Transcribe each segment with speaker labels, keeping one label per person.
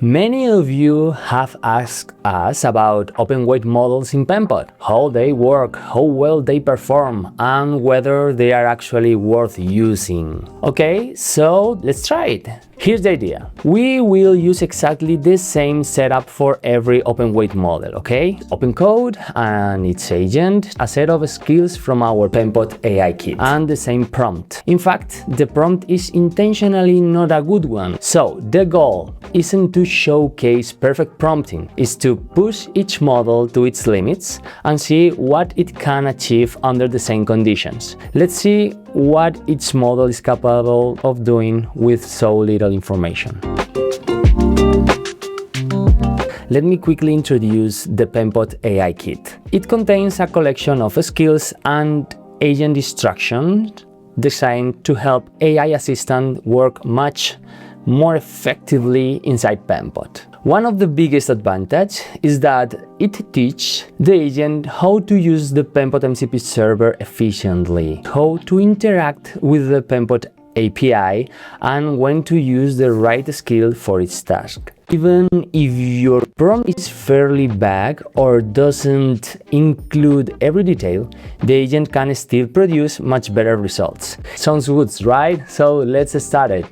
Speaker 1: Many of you have asked us about open-weight models in Penpot, how they work, how well they perform, and whether they are actually worth using. Okay, so let's try it. Here's the idea. We will use exactly the same setup for every open-weight model, okay? OpenCode and its agent, a set of skills from our Penpot AI Kit, and the same prompt. In fact, the prompt is intentionally not a good one. So the goal isn't to showcase perfect prompting, it's to push each model to its limits and see what it can achieve under the same conditions. Let's see what each model is capable of doing with so little information. Let me quickly introduce the Penpot AI Kit. It contains a collection of skills and agent instructions designed to help AI assistant work much more effectively inside Penpot. One of the biggest advantages is that it teaches the agent how to use the Penpot MCP Server efficiently, how to interact with the Penpot API, and when to use the right skill for its task. Even if your prompt is fairly vague or doesn't include every detail, the agent can still produce much better results. Sounds good, right? So let's start it.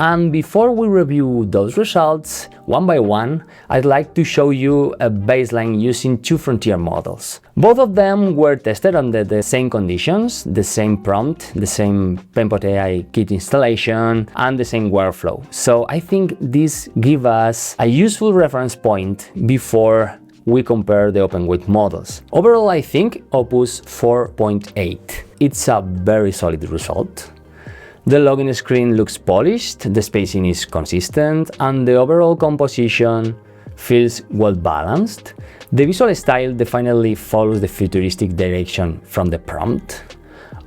Speaker 1: And before we review those results one by one, I'd like to show you a baseline using two frontier models. Both of them were tested under the same conditions, the same prompt, the same Penpot AI Kit installation, and the same workflow. So I think this gives us a useful reference point before we compare the open-weight models. Overall, I think Opus 4.8. It's a very solid result. The login screen looks polished, the spacing is consistent, and the overall composition feels well balanced. The visual style definitely follows the futuristic direction from the prompt,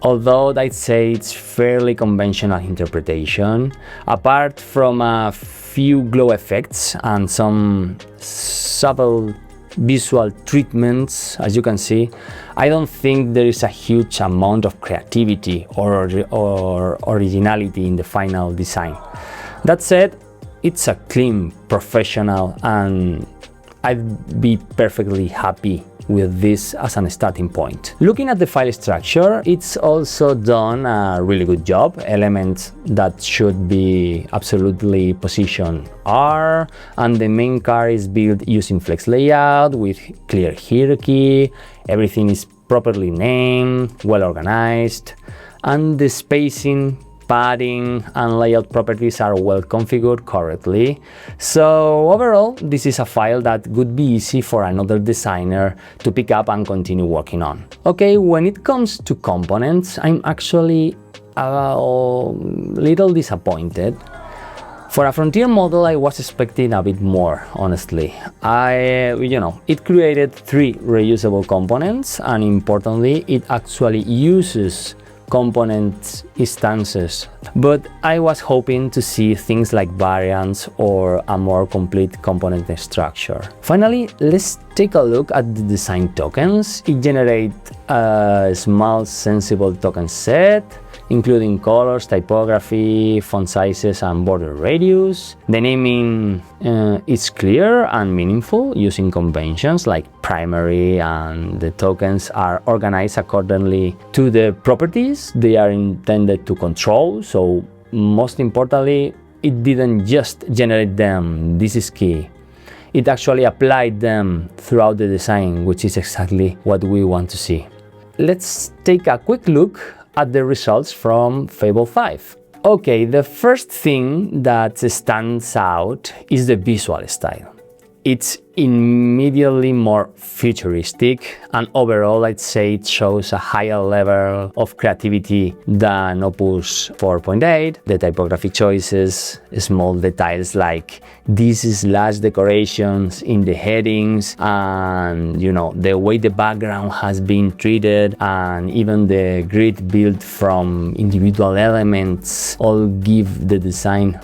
Speaker 1: although I'd say it's fairly conventional interpretation. Apart from a few glow effects and some subtle visual treatments, as you can see, I don't think there is a huge amount of creativity or originality in the final design. That said, it's a clean, professional, and I'd be perfectly happy with this as a starting point. Looking at the file structure, it's also done a really good job. Elements that should be absolutely positioned are, and the main car is built using flex layout with clear hierarchy. Everything is properly named, well organized, and the spacing, padding, and layout properties are well configured correctly. So overall, this is a file that would be easy for another designer to pick up and continue working on. Okay, when it comes to components, I'm actually a little disappointed. For a frontier model, I was expecting a bit more, honestly. It created 3 reusable components, and importantly, it actually uses component instances, but I was hoping to see things like variants or a more complete component structure. Finally, let's take a look at the design tokens. It generates a small sensible token set, including colors, typography, font sizes, and border radius. The naming is clear and meaningful, using conventions like primary, and the tokens are organized accordingly to the properties they are intended to control. So most importantly, it didn't just generate them. This is key. It actually applied them throughout the design, which is exactly what we want to see. Let's take a quick look at the results from Fable 5. Okay, the first thing that stands out is the visual style. It's immediately more futuristic, and overall I'd say it shows a higher level of creativity than Opus 4.8. The typography choices, small details like these slash decorations in the headings, and the way the background has been treated, and even the grid built from individual elements all give the design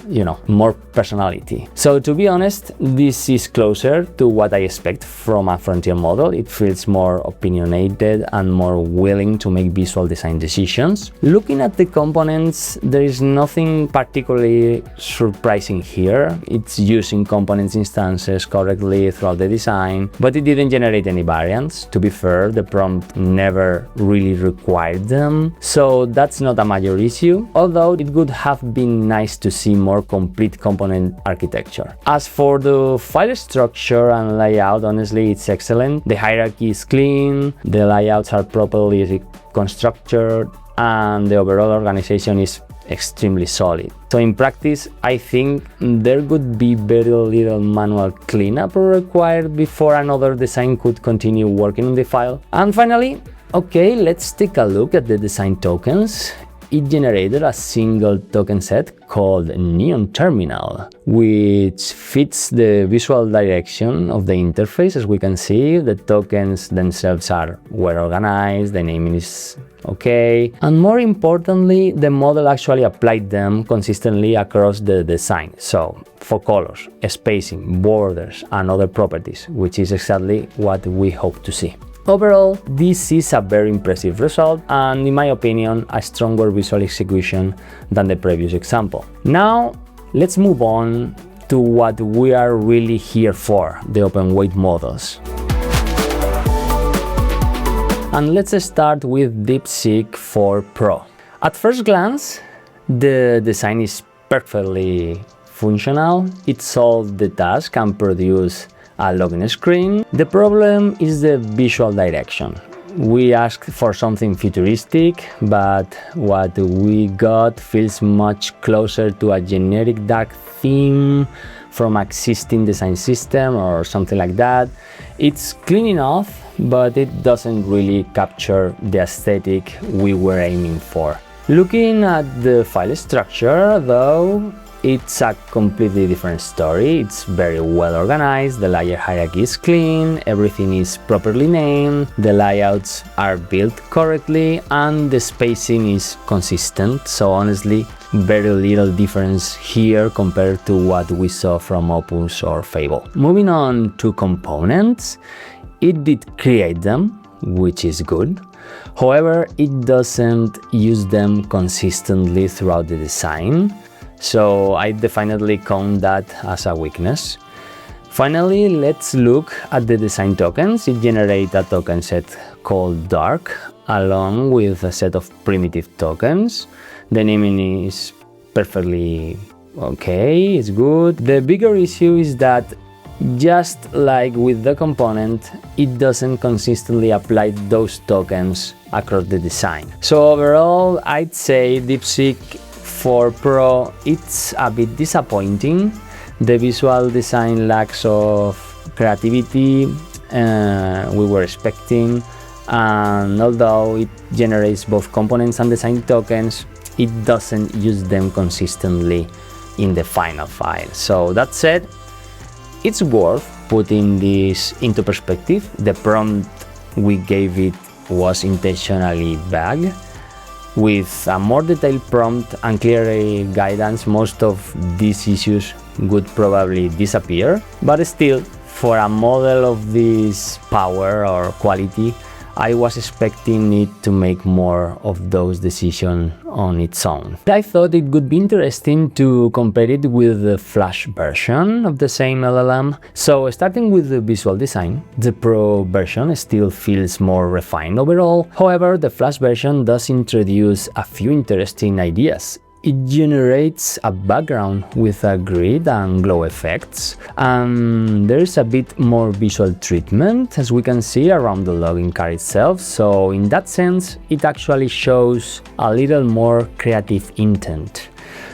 Speaker 1: more personality. So to be honest, this is closer to what I expect from a frontier model. It feels more opinionated and more willing to make visual design decisions. Looking at the components, there is nothing particularly surprising here. It's using components instances correctly throughout the design, but it didn't generate any variants. To be fair, the prompt never really required them, so that's not a major issue, although it would have been nice to see more complete component architecture. As for the file structure and layout, honestly, it's excellent. The hierarchy is clean, the layouts are properly constructed, and the overall organization is extremely solid. So in practice, I think there could be very little manual cleanup required before another design could continue working on the file. And finally, okay, let's take a look at the design tokens. It generated a single token set called Neon Terminal, which fits the visual direction of the interface. As we can see, the tokens themselves are well organized, the naming is okay, and more importantly, the model actually applied them consistently across the design. So for colors, spacing, borders, and other properties, which is exactly what we hope to see. Overall, this is a very impressive result and, in my opinion, a stronger visual execution than the previous example. Now, let's move on to what we are really here for, the open weight models. And let's start with DeepSeek V4 Pro. At first glance, the design is perfectly functional. It solves the task and produces a login screen. The problem is the visual direction. We asked for something futuristic, but what we got feels much closer to a generic dark theme from an existing design system or something like that. It's clean enough, but it doesn't really capture the aesthetic we were aiming for. Looking at the file structure, though, it's a completely different story. It's very well organized, the layer hierarchy is clean, everything is properly named, the layouts are built correctly, and the spacing is consistent. So honestly, very little difference here compared to what we saw from Opus or Fable. Moving on to components, it did create them, which is good. However, it doesn't use them consistently throughout the design. So I definitely count that as a weakness. Finally, let's look at the design tokens. It generates a token set called Dark, along with a set of primitive tokens. The naming is perfectly okay, it's good. The bigger issue is that, just like with the component, it doesn't consistently apply those tokens across the design. So overall, I'd say DeepSeek V4 Pro, it's a bit disappointing. The visual design lacks of creativity we were expecting, and although it generates both components and design tokens, it doesn't use them consistently in the final file. So that said, it's worth putting this into perspective. The prompt we gave it was intentionally vague. With a more detailed prompt and clear guidance, most of these issues would probably disappear. But still, for a model of this power or quality, I was expecting it to make more of those decisions on its own. I thought it would be interesting to compare it with the Flash version of the same LLM. So starting with the visual design, the Pro version still feels more refined overall. However, the Flash version does introduce a few interesting ideas. It generates a background with a grid and glow effects, and there's a bit more visual treatment, as we can see, around the login card itself. So in that sense, it actually shows a little more creative intent.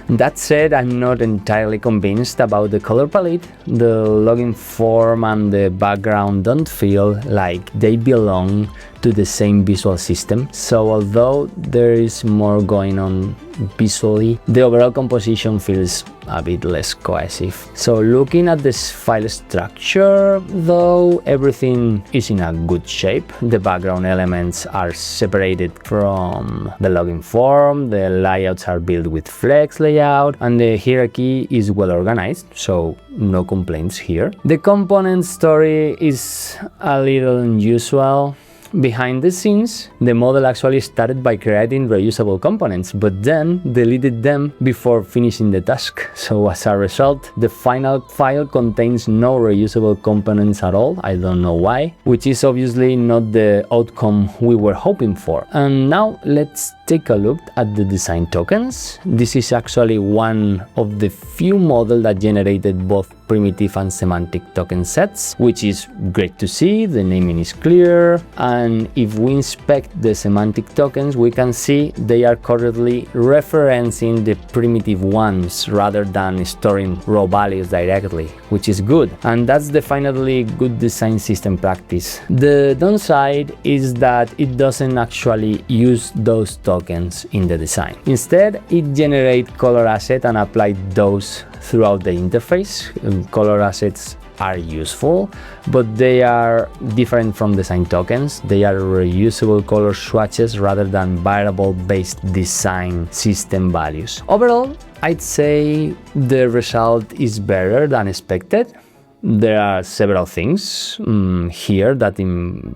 Speaker 1: That said, I'm not entirely convinced about the color palette. The login form and the background don't feel like they belong to the same visual system. So although there is more going on visually, the overall composition feels a bit less cohesive. So looking at this file structure, though, everything is in a good shape. The background elements are separated from the login form, the layouts are built with flex layouts, layout, and the hierarchy is well organized, so no complaints here. The component story is a little unusual. Behind the scenes, the model actually started by creating reusable components, but then deleted them before finishing the task. So as a result, the final file contains no reusable components at all. I don't know why, which is obviously not the outcome we were hoping for. And now let's take a look at the design tokens. This is actually one of the few models that generated both primitive and semantic token sets, which is great to see. The naming is clear, and if we inspect the semantic tokens, we can see they are currently referencing the primitive ones rather than storing raw values directly, which is good, and that's definitely good design system practice. The downside is that it doesn't actually use those tokens in the design. Instead, it generates color assets and applies those throughout the interface. Color assets are useful, but they are different from design tokens. They are reusable color swatches rather than variable-based design system values. Overall, I'd say the result is better than expected. There are several things here that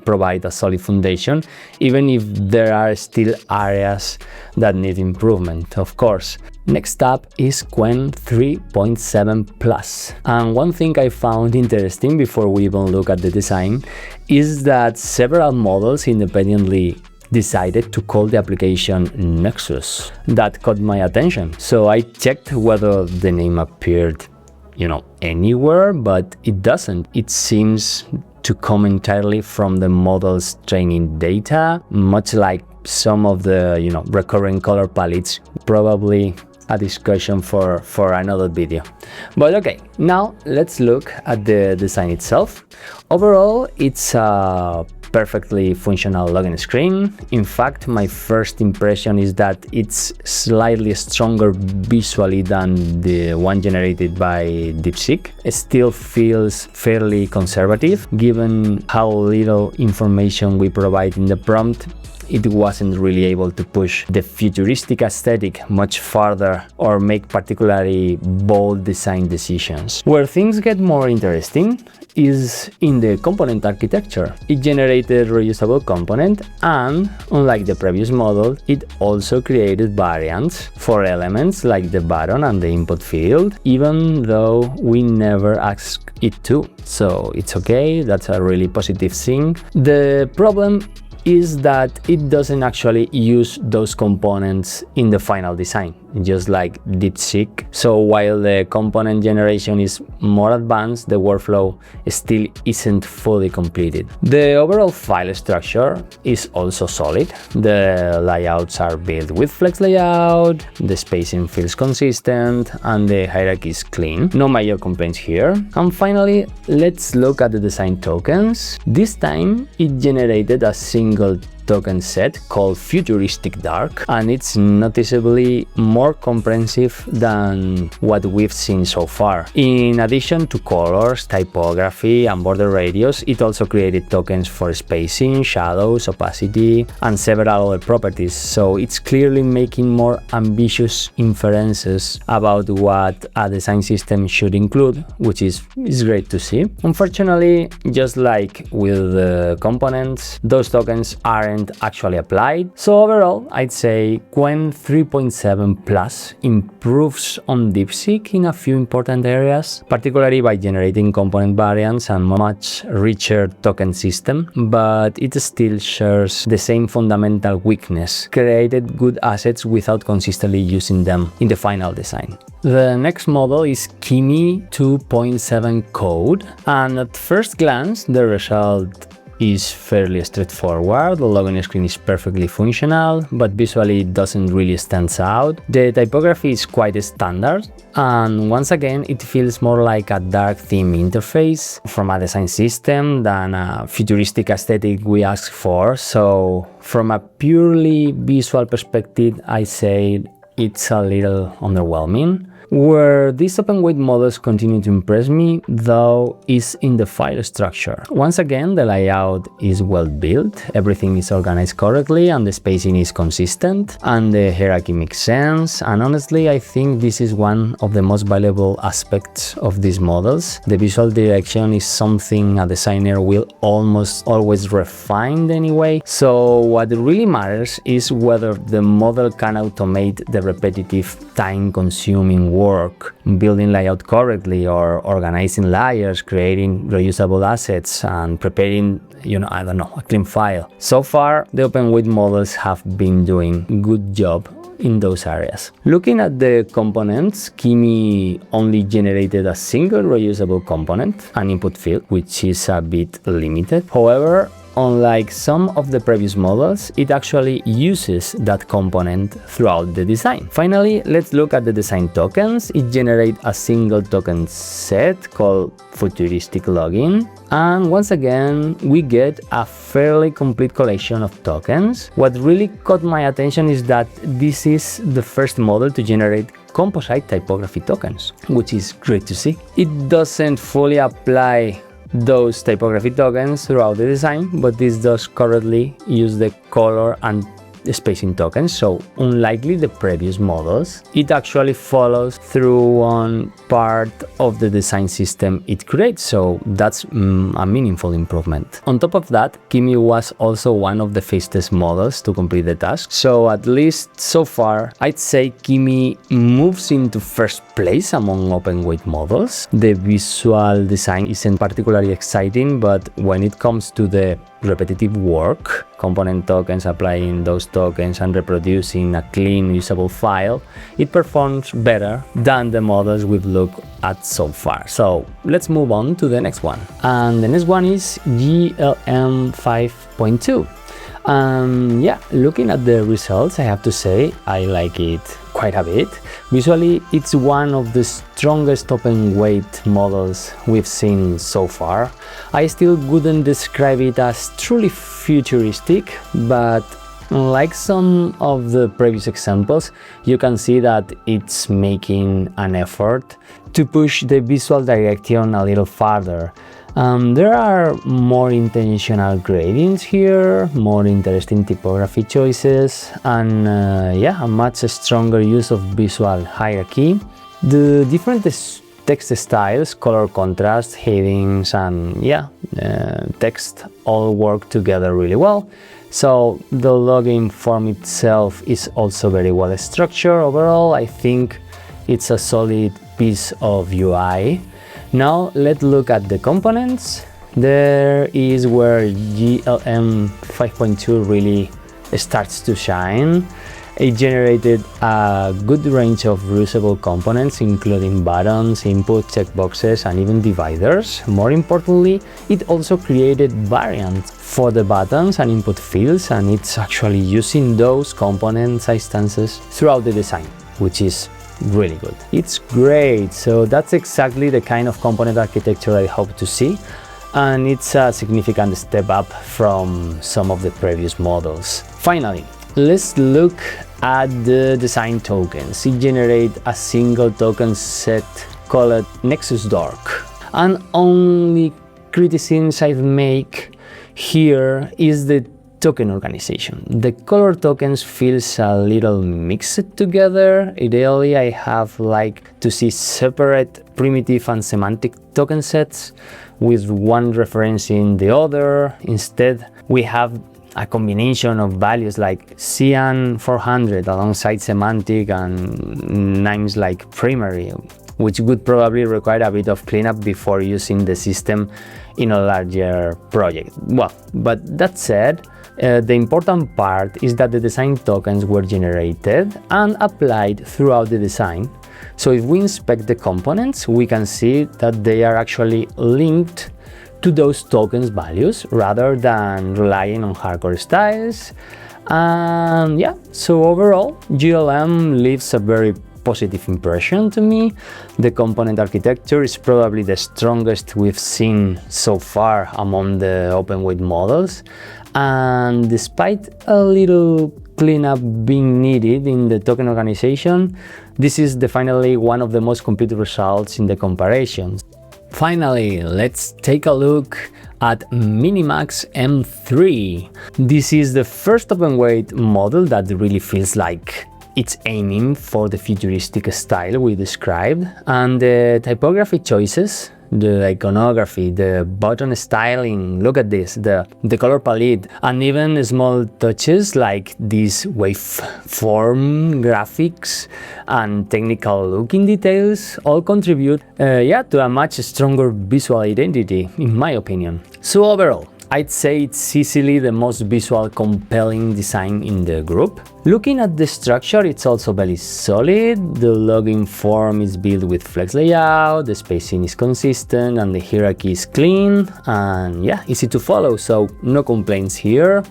Speaker 1: provide a solid foundation, even if there are still areas that need improvement, of course. Next up is Qwen 3.7 Plus. And one thing I found interesting before we even look at the design is that several models independently decided to call the application Nexus. That caught my attention. So I checked whether the name appeared anywhere, but it doesn't. It seems to come entirely from the model's training data, much like some of the recurring color palettes. Probably a discussion for another video. But okay, now let's look at the design itself. Overall, it's a perfectly functional login screen. In fact, my first impression is that it's slightly stronger visually than the one generated by DeepSeek. It still feels fairly conservative, given how little information we provide in the prompt. It wasn't really able to push the futuristic aesthetic much farther or make particularly bold design decisions. Where things get more interesting is in the component architecture. It generated reusable component, and unlike the previous model, it also created variants for elements like the button and the input field, even though we never asked it to. So it's okay, that's a really positive thing. The problem is that it doesn't actually use those components in the final design, just like DeepSeek. So while the component generation is more advanced, the workflow still isn't fully completed. The overall file structure is also solid. The layouts are built with Flex layout, the spacing feels consistent, and the hierarchy is clean. No major complaints here. And finally, let's look at the design tokens. This time, it generated a single token set called Futuristic Dark, and it's noticeably more comprehensive than what we've seen so far. In addition to colors, typography, and border radius, it also created tokens for spacing, shadows, opacity, and several other properties, so it's clearly making more ambitious inferences about what a design system should include, which is great to see. Unfortunately, just like with the components, those tokens aren't actually applied. So overall, I'd say Qwen 3.7 Plus improves on DeepSeek in a few important areas, particularly by generating component variants and much richer token system, but it still shares the same fundamental weakness: created good assets without consistently using them in the final design. The next model is Kimi 2.7 Code, and at first glance, the result is fairly straightforward. The login screen is perfectly functional, but visually it doesn't really stand out. The typography is quite standard, and once again it feels more like a dark theme interface from a design system than a futuristic aesthetic we asked for. So from a purely visual perspective, I say it's a little underwhelming. Where these open weight models continue to impress me, though, is in the file structure. Once again, the layout is well built, everything is organized correctly, and the spacing is consistent, and the hierarchy makes sense, and honestly, I think this is one of the most valuable aspects of these models. The visual direction is something a designer will almost always refine anyway, so what really matters is whether the model can automate the repetitive, time-consuming work, building layout correctly or organizing layers, creating reusable assets, and preparing, I don't know, a clean file. So far, the open weight models have been doing a good job in those areas. Looking at the components, Kimi only generated a single reusable component, an input field, which is a bit limited. However, unlike some of the previous models, it actually uses that component throughout the design. Finally, let's look at the design tokens. It generates a single token set called futuristic login. And once again, we get a fairly complete collection of tokens. What really caught my attention is that this is the first model to generate composite typography tokens, which is great to see. It doesn't fully apply those typography tokens throughout the design, but this does currently use the color and spacing tokens, so unlikely the previous models, it actually follows through on part of the design system it creates, so that's a meaningful improvement. On top of that, Kimi was also one of the fastest models to complete the task, so at least so far, I'd say Kimi moves into first place among open weight models. The visual design isn't particularly exciting, but when it comes to the repetitive work, component tokens, applying those tokens and reproducing a clean usable file, it performs better than the models we've looked at so far. So let's move on to the next one, and the next one is GLM 5.2. Yeah, looking at the results, I have to say I like it quite a bit. Visually, it's one of the strongest open weight models we've seen so far. I still wouldn't describe it as truly futuristic, but like some of the previous examples, you can see that it's making an effort to push the visual direction a little farther. There are more intentional gradings here, more interesting typography choices, and yeah, a much stronger use of visual hierarchy. The different text styles, color contrast, headings, and yeah, text all work together really well. So the login form itself is also very well structured. Overall, I think it's a solid piece of UI. Now let's look at the components. There is where GLM 5.2 really starts to shine. It generated a good range of reusable components, including buttons, input, checkboxes, and even dividers. More importantly, it also created variants for the buttons and input fields, and it's actually using those components instances throughout the design, which is really good. It's great. So that's exactly the kind of component architecture I hope to see, and it's a significant step up from some of the previous models. Finally, let's look at the design tokens. It generates a single token set called Nexus Dark, and only criticism I make here is the token organization. The color tokens feels a little mixed together. Ideally, I have liked to see separate primitive and semantic token sets with one referencing the other. Instead, we have a combination of values like cyan 400 alongside semantic and names like primary, which would probably require a bit of cleanup before using the system in a larger project. Well, but that said, the important part is that the design tokens were generated and applied throughout the design. So if we inspect the components, we can see that they are actually linked to those tokens values rather than relying on hardcore styles. And yeah, so overall, GLM leaves a very positive impression to me. The component architecture is probably the strongest we've seen so far among the open weight models, and despite a little cleanup being needed in the token organization, This is definitely one of the most complete results in the comparisons. Finally, let's take a look at MiniMax M3. This is the first open-weight model that really feels like it's aiming for the futuristic style we described, and the typography choices, the iconography, the button styling, look at this, the color palette, and even small touches like these waveform graphics and technical looking details all contribute to a much stronger visual identity, in my opinion. So overall, I'd say it's easily the most visual compelling design in the group. Looking at the structure, it's also very solid. The login form is built with flex layout, the spacing is consistent, and the hierarchy is clean and easy to follow, so no complaints here.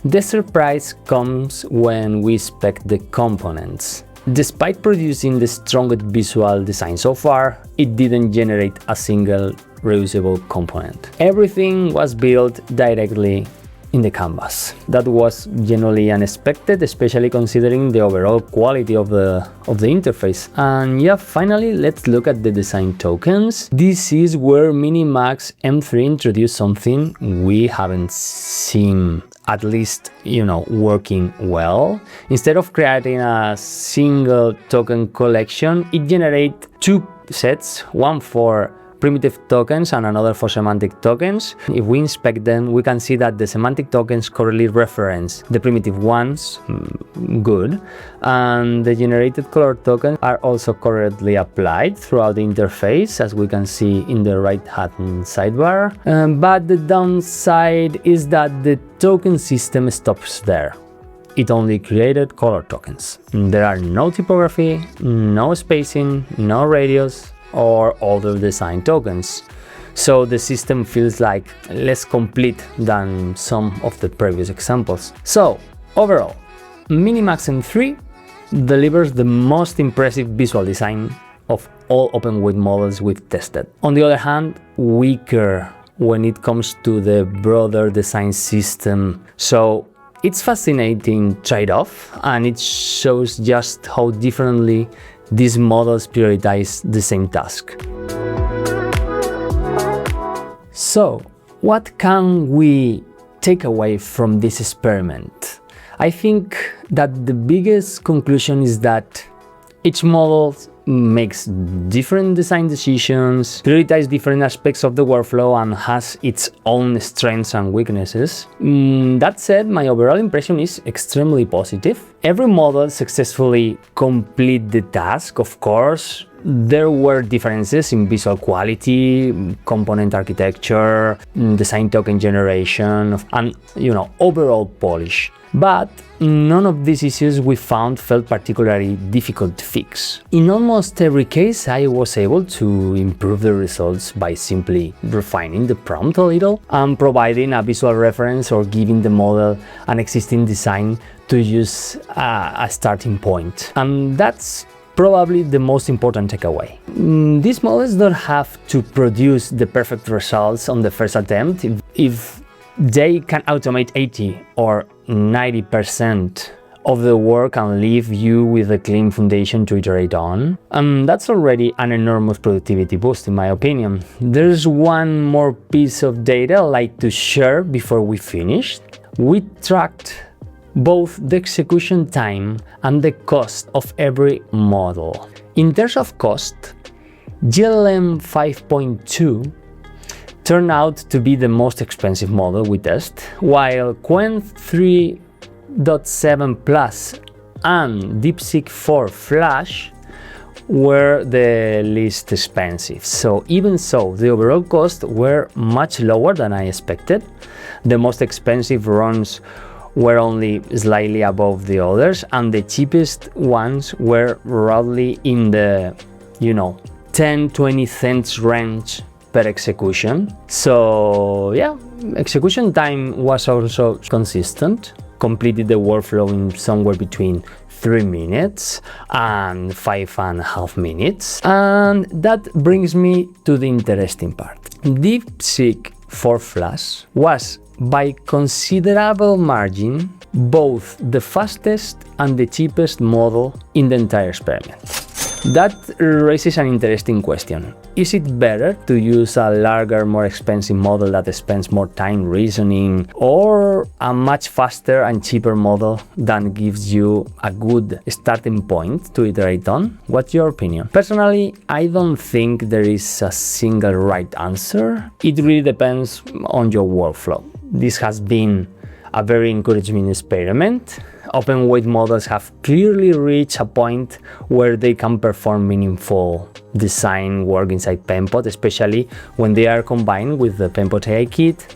Speaker 1: The surprise comes when we spec the components. Despite producing the strongest visual design so far, it didn't generate a single reusable component. Everything was built directly in the canvas. That was generally unexpected, especially considering the overall quality of the interface. And finally, let's look at the design tokens. This is where MiniMax M3 introduced something we haven't seen, at least, working well. Instead of creating a single token collection, it generates two sets, one for primitive tokens and another for semantic tokens. If we inspect them, we can see that the semantic tokens correctly reference the primitive ones, good, and the generated color tokens are also correctly applied throughout the interface, as we can see in the right-hand sidebar. But the downside is that the token system stops there. It only created color tokens. There are no typography, no spacing, no radius, or other design tokens. So the system feels like less complete than some of the previous examples. So overall, MiniMax M3 delivers the most impressive visual design of all open-weight models we've tested. On the other hand, weaker when it comes to the broader design system. So it's fascinating trade-off, and it shows just how differently these models prioritize the same task. So, what can we take away from this experiment? I think that the biggest conclusion is that each model makes different design decisions, prioritizes different aspects of the workflow, and has its own strengths and weaknesses. That said, my overall impression is extremely positive. Every model successfully completed the task. Of course, there were differences in visual quality, component architecture, design token generation, and overall polish. But none of these issues we found felt particularly difficult to fix. In almost every case, I was able to improve the results by simply refining the prompt a little and providing a visual reference or giving the model an existing design to use a starting point. And that's probably the most important takeaway. These models don't have to produce the perfect results on the first attempt. If they can automate 80 or 90% of the work and leave you with a clean foundation to iterate on, that's already an enormous productivity boost, in my opinion. There's one more piece of data I'd like to share before we finish. We tracked both the execution time and the cost of every model. In terms of cost, GLM 5.2 turned out to be the most expensive model we test, while Qwen 3.7 Plus and DeepSeek V4 Flash were the least expensive. So even so, the overall costs were much lower than I expected. The most expensive runs were only slightly above the others, and the cheapest ones were roughly in the 10-20 cents range per execution. So execution time was also consistent, completed the workflow in somewhere between 3 minutes and 5.5 minutes. And that brings me to the interesting part. DeepSeek V4 Flash was by considerable margin both the fastest and the cheapest model in the entire experiment. That raises an interesting question. Is it better to use a larger, more expensive model that spends more time reasoning, or a much faster and cheaper model that gives you a good starting point to iterate on? What's your opinion? Personally, I don't think there is a single right answer. It really depends on your workflow. This has been a very encouraging experiment. Open weight models have clearly reached a point where they can perform meaningful design work inside Penpot, especially when they are combined with the Penpot AI Kit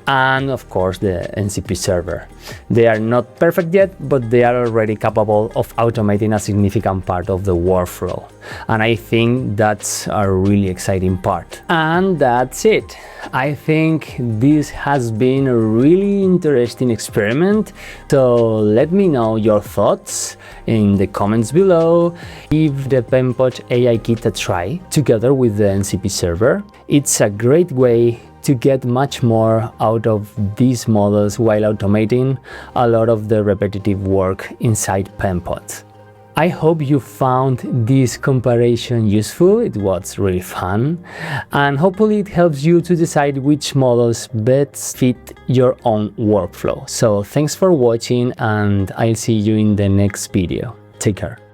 Speaker 1: and of course the MCP server. They are not perfect yet, but they are already capable of automating a significant part of the workflow. And I think that's a really exciting part. And that's it. I think this has been a really interesting experiment. So let me know your thoughts in the comments below. Give the Penpot AI Kit a try together with the MCP server. It's a great way to get much more out of these models while automating a lot of the repetitive work inside Penpot. I hope you found this comparison useful. It was really fun, and hopefully it helps you to decide which models best fit your own workflow. So thanks for watching, and I'll see you in the next video. Take care.